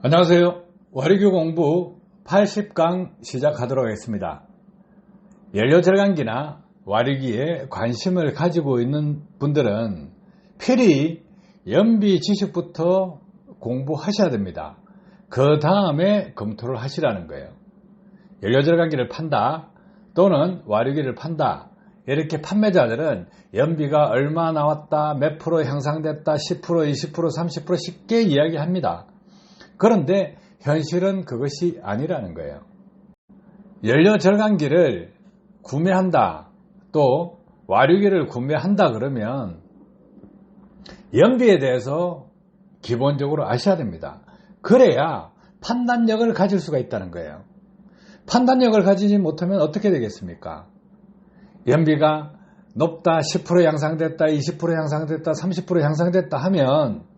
안녕하세요. 와류기 공부 80강 시작하도록 하겠습니다. 연료절감기나 와류기에 관심을 가지고 있는 분들은 필히 연비 지식부터 공부하셔야 됩니다. 그 다음에 검토를 하시라는 거예요. 연료절감기를 판다 또는 와류기를 판다, 이렇게 판매자들은 연비가 얼마 나왔다, 몇 프로 향상됐다, 10%, 20%, 30% 쉽게 이야기합니다. 그런데 현실은 그것이 아니라는 거예요. 연료절감기를 구매한다, 또 와류기를 구매한다 그러면 연비에 대해서 기본적으로 아셔야 됩니다. 그래야 판단력을 가질 수가 있다는 거예요. 판단력을 가지지 못하면 어떻게 되겠습니까? 연비가 높다, 10% 향상됐다, 20% 향상됐다, 30% 향상됐다 하면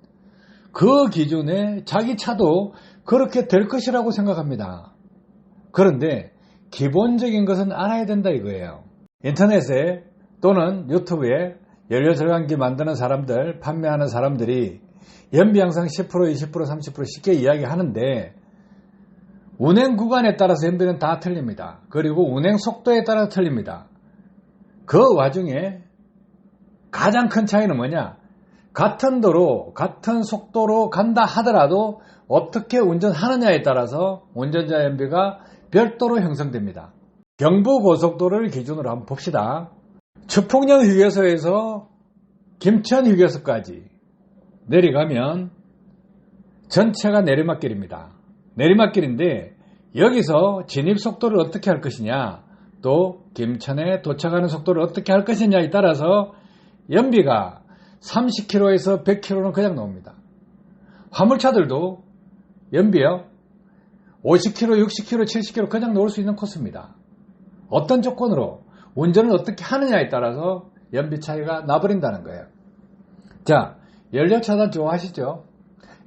그 기준에 자기 차도 그렇게 될 것이라고 생각합니다. 그런데 기본적인 것은 알아야 된다 이거예요. 인터넷에 또는 유튜브에 연료절감기 만드는 사람들, 판매하는 사람들이 연비 향상 10%, 20%, 30% 쉽게 이야기하는데 운행 구간에 따라서 연비는 다 틀립니다. 그리고 운행 속도에 따라 틀립니다. 그 와중에 가장 큰 차이는 뭐냐? 같은 도로, 같은 속도로 간다 하더라도 어떻게 운전하느냐에 따라서 운전자 연비가 별도로 형성됩니다. 경부고속도로를 기준으로 한번 봅시다. 추풍령 휴게소에서 김천 휴게소까지 내려가면 전체가 내리막길입니다. 내리막길인데 여기서 진입속도를 어떻게 할 것이냐, 또 김천에 도착하는 속도를 어떻게 할 것이냐에 따라서 연비가 30km에서 100km는 그냥 나옵니다. 화물차들도 연비요 50km, 60km, 70km 그냥 놓을 수 있는 코스입니다. 어떤 조건으로 운전을 어떻게 하느냐에 따라서 연비 차이가 나버린다는 거예요. 자, 연료차단 좋아하시죠?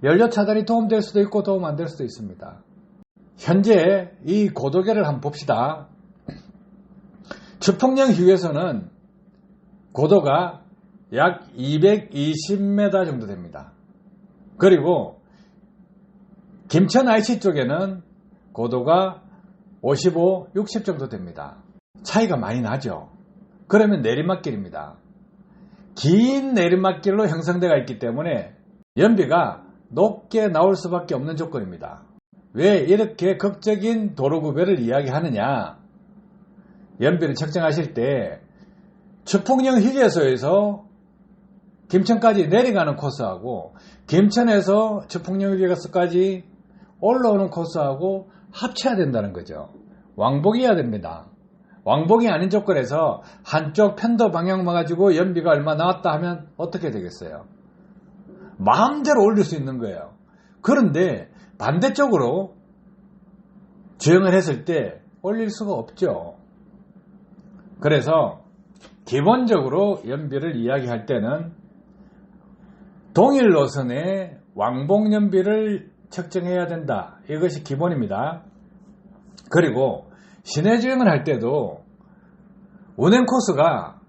연료차단이 도움될 수도 있고 도움 안 될 수도 있습니다. 현재 이 고도계를 한번 봅시다. 추풍령 휴게소는 고도가 약 220m 정도 됩니다. 그리고 김천 IC 쪽에는 고도가 55, 60 정도 됩니다. 차이가 많이 나죠. 그러면 내리막길입니다. 긴 내리막길로 형성되어 있기 때문에 연비가 높게 나올 수밖에 없는 조건입니다. 왜 이렇게 극적인 도로구별을 이야기하느냐? 연비를 측정하실 때 추풍령 휴게소에서 김천까지 내려가는 코스하고 김천에서 추풍령 휴게소까지 올라오는 코스하고 합쳐야 된다는 거죠. 왕복이어야 됩니다. 왕복이 아닌 조건에서 한쪽 편도 방향만 가지고 연비가 얼마 나왔다 하면 어떻게 되겠어요? 마음대로 올릴 수 있는 거예요. 그런데 반대쪽으로 주행을 했을 때 올릴 수가 없죠. 그래서 기본적으로 연비를 이야기할 때는 동일 노선의 왕복 연비를 측정해야 된다. 이것이 기본입니다. 그리고 시내 주행을 할 때도 운행 코스가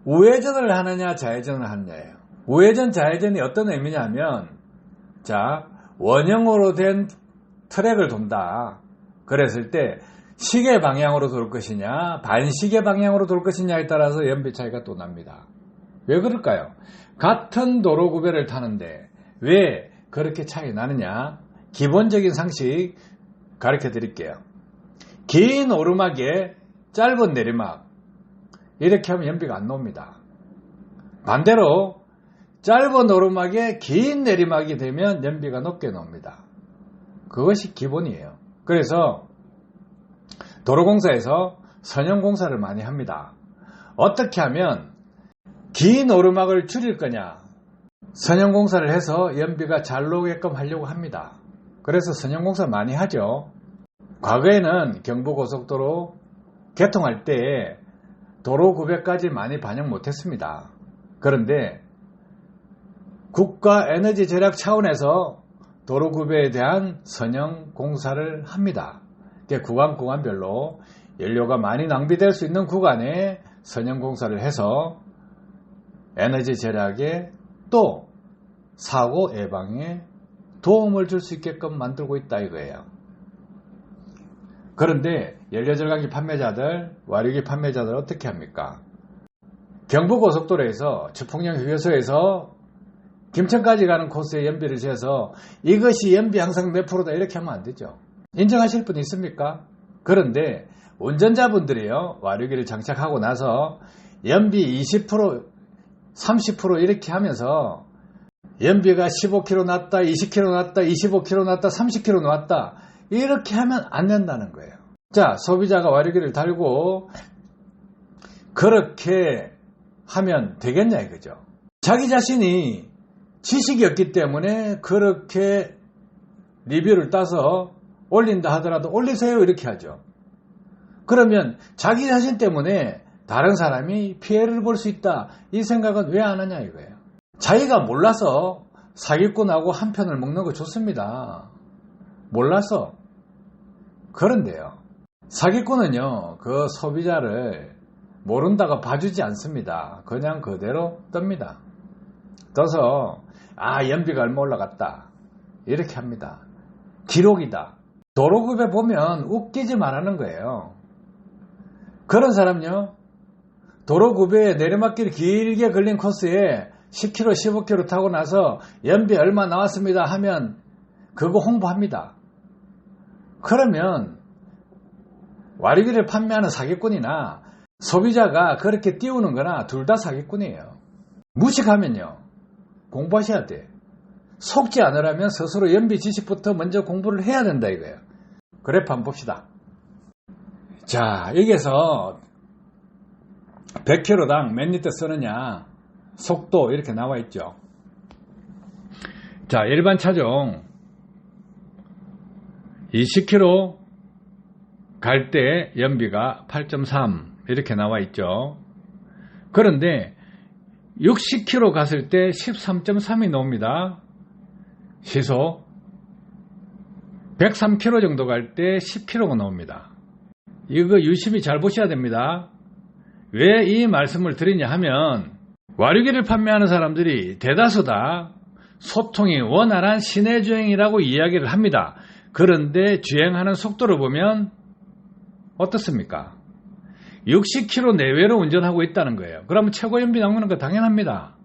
우회전을 하느냐 좌회전을 하느냐예요. 우회전 좌회전이 어떤 의미냐면, 자, 원형으로 된 트랙을 돈다. 그랬을 때 시계 방향으로 돌 것이냐 반시계 방향으로 돌 것이냐에 따라서 연비 차이가 또 납니다. 왜 그럴까요? 같은 도로 구별을 타는데 왜 그렇게 차이 나느냐? 기본적인 상식 가르쳐 드릴게요. 긴 오르막에 짧은 내리막, 이렇게 하면 연비가 안 나옵니다. 반대로 짧은 오르막에 긴 내리막이 되면 연비가 높게 나옵니다. 그것이 기본이에요. 그래서 도로공사에서 선형공사를 많이 합니다. 어떻게 하면 긴 오르막을 줄일 거냐? 선형공사를 해서 연비가 잘 나오게끔 하려고 합니다. 그래서 선형공사 많이 하죠. 과거에는 경부고속도로 개통할 때 도로 구별까지 많이 반영 못했습니다. 그런데 국가 에너지 절약 차원에서 도로 구별에 대한 선형공사를 합니다. 구간별로 연료가 많이 낭비될 수 있는 구간에 선형공사를 해서 에너지 절약에 또 사고 예방에 도움을 줄 수 있게끔 만들고 있다 이거예요. 그런데 연료절감기 판매자들, 와류기 판매자들 어떻게 합니까? 경부고속도로에서 주풍령 휴게소에서 김천까지 가는 코스에 연비를 재서 이것이 연비 향상 몇 프로다 이렇게 하면 안 되죠. 인정하실 분 있습니까? 그런데 운전자분들이요, 와류기를 장착하고 나서 연비 20%, 30% 이렇게 하면서 연비가 15km 났다, 20km 났다, 25km 났다, 30km 났다 이렇게 하면 안 된다는 거예요. 자, 소비자가 와류기를 달고 그렇게 하면 되겠냐 이거죠. 자기 자신이 지식이 없기 때문에 그렇게 리뷰를 따서 올린다 하더라도 올리세요 이렇게 하죠. 그러면 자기 자신 때문에 다른 사람이 피해를 볼 수 있다 이 생각은 왜 안 하냐 이거예요. 자기가 몰라서 사기꾼하고 한 편을 먹는 거 좋습니다. 몰라서. 그런데요, 사기꾼은요 그 소비자를 모른다고 봐주지 않습니다. 그냥 그대로 뜹니다. 떠서 연비가 얼마 올라갔다 이렇게 합니다. 기록이다. 도로급에 보면 웃기지 말라는 거예요. 그런 사람요, 도로급에 내리막길 길게 걸린 코스에 10km 15km 타고 나서 연비 얼마 나왔습니다 하면 그거 홍보합니다. 그러면 와류기를 판매하는 사기꾼이나 소비자가 그렇게 띄우는 거나 둘 다 사기꾼이에요. 무식하면요 공부하셔야 돼. 속지 않으려면 스스로 연비 지식부터 먼저 공부를 해야 된다 이거예요. 그래프 한번 봅시다. 자, 여기에서 100km당 몇 리터 쓰느냐 속도 이렇게 나와 있죠. 자, 일반 차종 20km 갈 때 연비가 8.3 이렇게 나와 있죠. 그런데 60km 갔을 때 13.3이 나옵니다. 시속 103km 정도 갈 때 10km가 나옵니다. 이거 유심히 잘 보셔야 됩니다. 왜 이 말씀을 드리냐 하면 와류기를 판매하는 사람들이 대다수 다 소통이 원활한 시내 주행이라고 이야기를 합니다. 그런데 주행하는 속도를 보면 어떻습니까? 60km 내외로 운전하고 있다는 거예요. 그러면 최고 연비 나오는 거 당연합니다.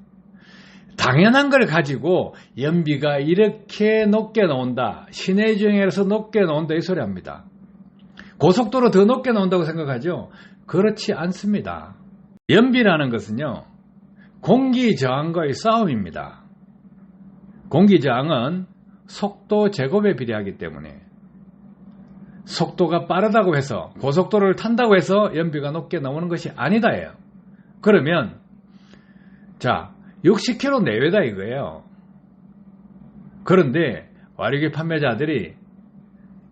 당연한 걸 가지고 연비가 이렇게 높게 나온다, 시내 주행에서 높게 나온다 이 소리 합니다. 고속도로 더 높게 나온다고 생각하죠? 그렇지 않습니다. 연비라는 것은요 공기 저항과의 싸움입니다. 공기 저항은 속도 제곱에 비례하기 때문에 속도가 빠르다고 해서 고속도로를 탄다고 해서 연비가 높게 나오는 것이 아니다예요. 그러면 자 60km 내외다 이거예요. 그런데 와류기 판매자들이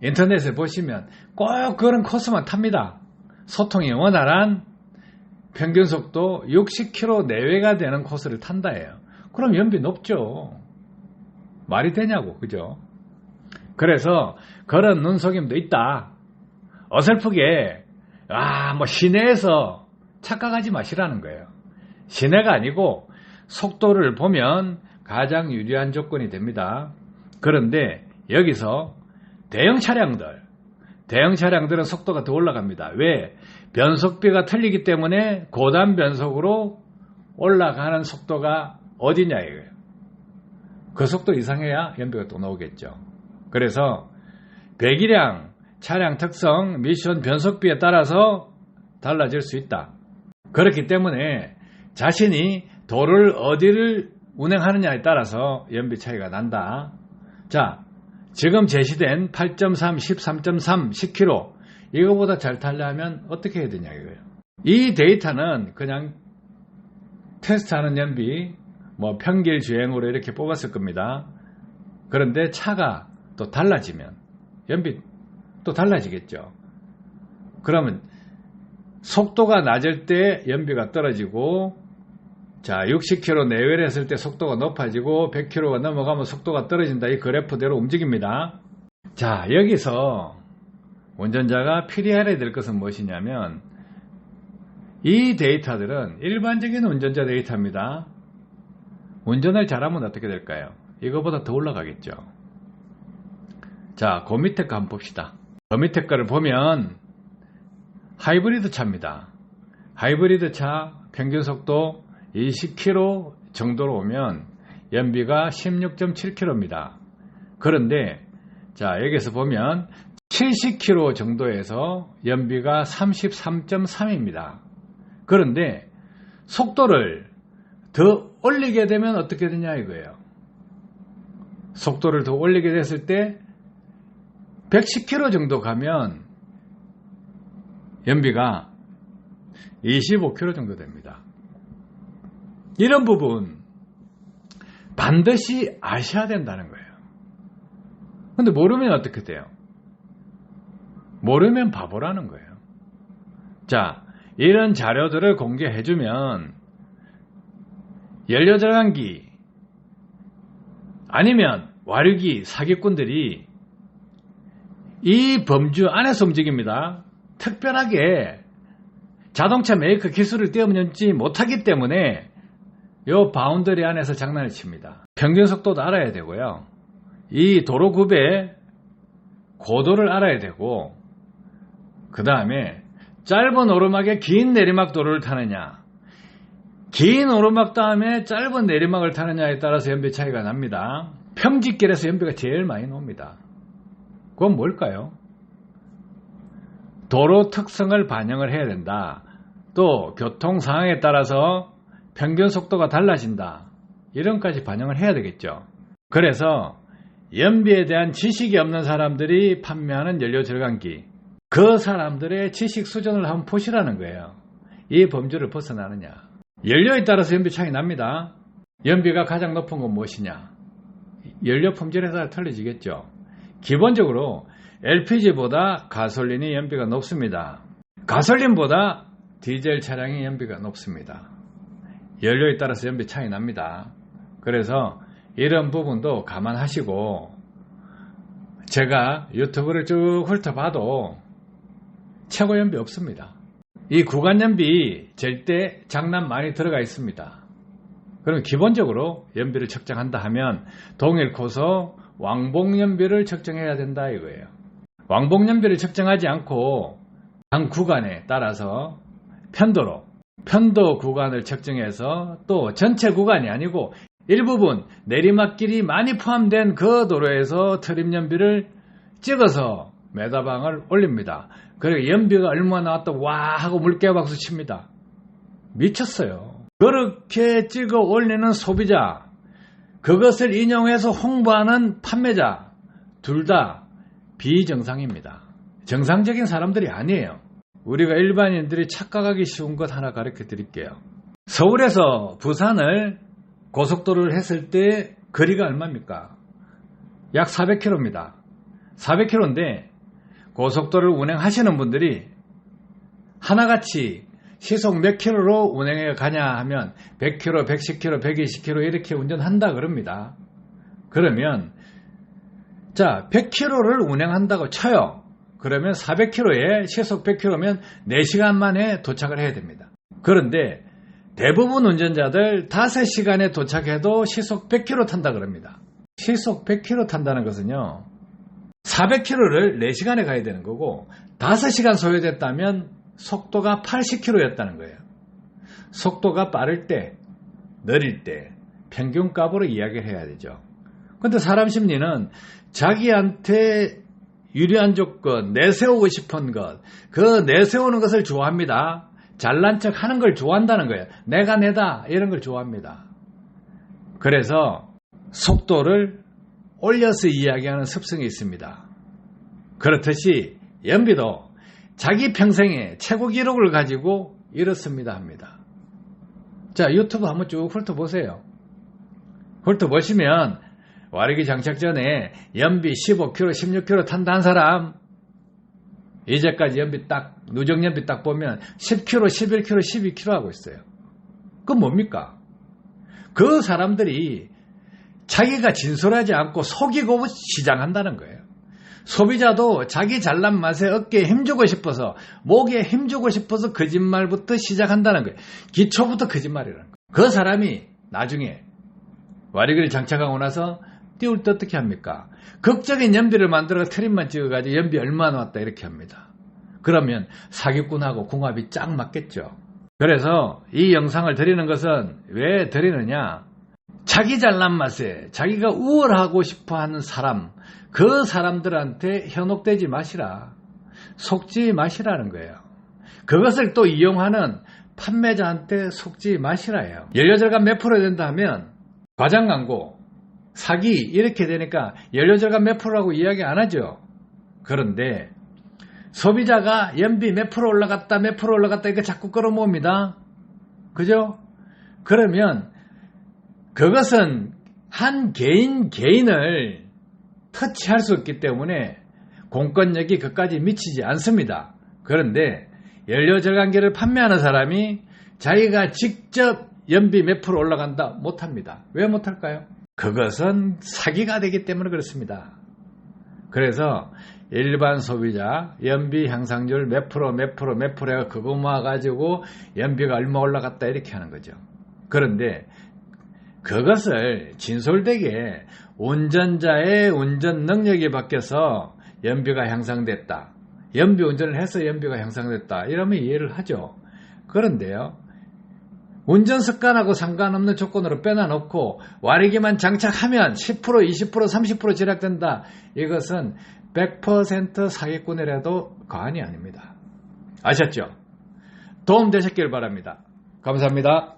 인터넷에 보시면 꼭 그런 코스만 탑니다. 소통이 원활한 평균 속도 60km 내외가 되는 코스를 탄다예요. 그럼 연비 높죠. 말이 되냐고, 그죠? 그래서 그런 눈속임도 있다. 어설프게 뭐 시내에서 착각하지 마시라는 거예요. 시내가 아니고 속도를 보면 가장 유리한 조건이 됩니다. 그런데 여기서 대형 차량들은 속도가 더 올라갑니다. 왜? 변속비가 틀리기 때문에 고단 변속으로 올라가는 속도가 어디냐 이거예요. 그 속도 이상해야 연비가 또 나오겠죠. 그래서 배기량, 차량 특성, 미션 변속비에 따라서 달라질 수 있다. 그렇기 때문에 자신이 도를 어디를 운행하느냐에 따라서 연비 차이가 난다. 자, 지금 제시된 8.3, 13.3, 10km 이거보다 잘 타려면 어떻게 해야 되냐 이거예요. 이 데이터는 그냥 테스트하는 연비 평길 주행으로 이렇게 뽑았을 겁니다. 그런데 차가 또 달라지면 연비 또 달라지겠죠. 그러면 속도가 낮을 때 연비가 떨어지고, 자 60km 내외를 했을 때 속도가 높아지고 100km가 넘어가면 속도가 떨어진다. 이 그래프대로 움직입니다. 자, 여기서 운전자가 필요해야 될 것은 무엇이냐면 이 데이터들은 일반적인 운전자 데이터입니다. 운전을 잘하면 어떻게 될까요? 이거보다 더 올라가겠죠. 자, 그 밑에 거 한번 봅시다. 그 밑에 거를 보면 하이브리드 차입니다. 하이브리드 차 평균 속도 20km 정도로 오면 연비가 16.7km입니다. 그런데 자, 여기서 보면 70km 정도에서 연비가 33.3입니다. 그런데 속도를 더 올리게 되면 어떻게 되냐 이거예요. 속도를 더 올리게 됐을 때 110km 정도 가면 연비가 25km 정도 됩니다. 이런 부분 반드시 아셔야 된다는 거예요. 근데 모르면 어떻게 돼요? 모르면 바보라는 거예요. 자, 이런 자료들을 공개해주면 연료절감기 아니면 와류기 사기꾼들이 이 범주 안에서 움직입니다. 특별하게 자동차 메이커 기술을 뛰어넘지 못하기 때문에 이 바운더리 안에서 장난을 칩니다. 평균 속도도 알아야 되고요. 이 도로 굽의 고도를 알아야 되고, 그 다음에 짧은 오르막에 긴 내리막 도로를 타느냐, 긴 오르막 다음에 짧은 내리막을 타느냐에 따라서 연비 차이가 납니다. 평지길에서 연비가 제일 많이 나옵니다. 그건 뭘까요? 도로 특성을 반영을 해야 된다. 또 교통 상황에 따라서 평균 속도가 달라진다. 이런 것까지 반영을 해야 되겠죠. 그래서 연비에 대한 지식이 없는 사람들이 판매하는 연료 절감기, 그 사람들의 지식 수준을 한번 보시라는 거예요. 이 범주를 벗어나느냐. 연료에 따라서 연비 차이 납니다. 연비가 가장 높은 건 무엇이냐. 연료 품질에 따라 틀려지겠죠. 기본적으로 LPG보다 가솔린이 연비가 높습니다. 가솔린보다 디젤 차량이 연비가 높습니다. 연료에 따라서 연비 차이 납니다. 그래서 이런 부분도 감안하시고, 제가 유튜브를 쭉 훑어봐도 최고 연비 없습니다. 이 구간 연비 절대 장난 많이 들어가 있습니다. 그럼 기본적으로 연비를 측정한다 하면 동일 코스 왕복 연비를 측정해야 된다 이거예요. 왕복 연비를 측정하지 않고 각 구간에 따라서 편도 구간을 측정해서 또 전체 구간이 아니고 일부분 내리막길이 많이 포함된 그 도로에서 트림 연비를 찍어서 메다방을 올립니다. 그리고 연비가 얼마나 나왔다 와 하고 물개 박수 칩니다. 미쳤어요. 그렇게 찍어 올리는 소비자, 그것을 인용해서 홍보하는 판매자, 둘 다 비정상입니다. 정상적인 사람들이 아니에요. 우리가 일반인들이 착각하기 쉬운 것 하나 가르쳐 드릴게요. 서울에서 부산을 고속도로를 했을 때 거리가 얼마입니까? 약 400km입니다. 400km인데 고속도로를 운행하시는 분들이 하나같이 시속 몇 킬로로 운행해 가냐 하면 100km, 110km, 120km 이렇게 운전한다 그럽니다. 그러면 자 100km를 운행한다고 쳐요. 그러면 400km에 시속 100km면 4시간 만에 도착을 해야 됩니다. 그런데 대부분 운전자들 5시간에 도착해도 시속 100km 탄다 그럽니다. 시속 100km 탄다는 것은요, 400km를 4시간에 가야 되는 거고 5시간 소요됐다면 속도가 80km였다는 거예요. 속도가 빠를 때, 느릴 때 평균값으로 이야기를 해야 되죠. 그런데 사람 심리는 자기한테 유리한 조건, 내세우고 싶은 것, 그 내세우는 것을 좋아합니다. 잘난 척 하는 걸 좋아한다는 거예요. 내가 내다 이런 걸 좋아합니다. 그래서 속도를 올려서 이야기하는 습성이 있습니다. 그렇듯이 연비도 자기 평생에 최고 기록을 가지고 이렇습니다 합니다. 자, 유튜브 한번 쭉 훑어보세요. 훑어보시면 와르기 장착 전에 연비 15km, 16km 탄다는 사람, 이제까지 연비 딱, 누적 연비 딱 보면 10km, 11km, 12km 하고 있어요. 그건 뭡니까? 그 사람들이 자기가 진솔하지 않고 속이고 시장한다는 거예요. 소비자도 자기 잘난 맛에 어깨에 힘주고 싶어서, 목에 힘주고 싶어서 거짓말부터 시작한다는 거예요. 기초부터 거짓말이라는 거예요. 그 사람이 나중에 와리그를 장착하고 나서 띄울 때 어떻게 합니까? 극적인 연비를 만들어 트림만 찍어가지고 연비 얼마 나왔다 이렇게 합니다. 그러면 사기꾼하고 궁합이 쫙 맞겠죠. 그래서 이 영상을 드리는 것은 왜 드리느냐? 자기 잘난 맛에 자기가 우월하고 싶어하는 사람, 그 사람들한테 현혹되지 마시라. 속지 마시라는 거예요. 그것을 또 이용하는 판매자한테 속지 마시라예요. 연료절감 몇 프로 된다 하면 과장 광고, 사기 이렇게 되니까 연료절감 몇 프로라고 이야기 안 하죠. 그런데 소비자가 연비 몇 프로 올라갔다 몇 프로 올라갔다 이렇게 자꾸 끌어모읍니다. 그죠? 그러면 그것은 한 개인을 터치할 수 없기 때문에 공권력이 그까지 미치지 않습니다. 그런데 연료절감기를 판매하는 사람이 자기가 직접 연비 몇 프로 올라간다 못합니다. 왜 못할까요? 그것은 사기가 되기 때문에 그렇습니다. 그래서 일반 소비자 연비 향상률 몇 프로가 그거 모아가지고 연비가 얼마 올라갔다 이렇게 하는 거죠. 그런데 그것을 진솔되게 운전자의 운전 능력이 바뀌어서 연비가 향상됐다. 연비 운전을 해서 연비가 향상됐다. 이러면 이해를 하죠. 그런데요. 운전 습관하고 상관없는 조건으로 빼놔놓고 와리기만 장착하면 10%, 20%, 30% 절약된다. 이것은 100% 사기꾼이라도 과언이 아닙니다. 아셨죠? 도움 되셨길 바랍니다. 감사합니다.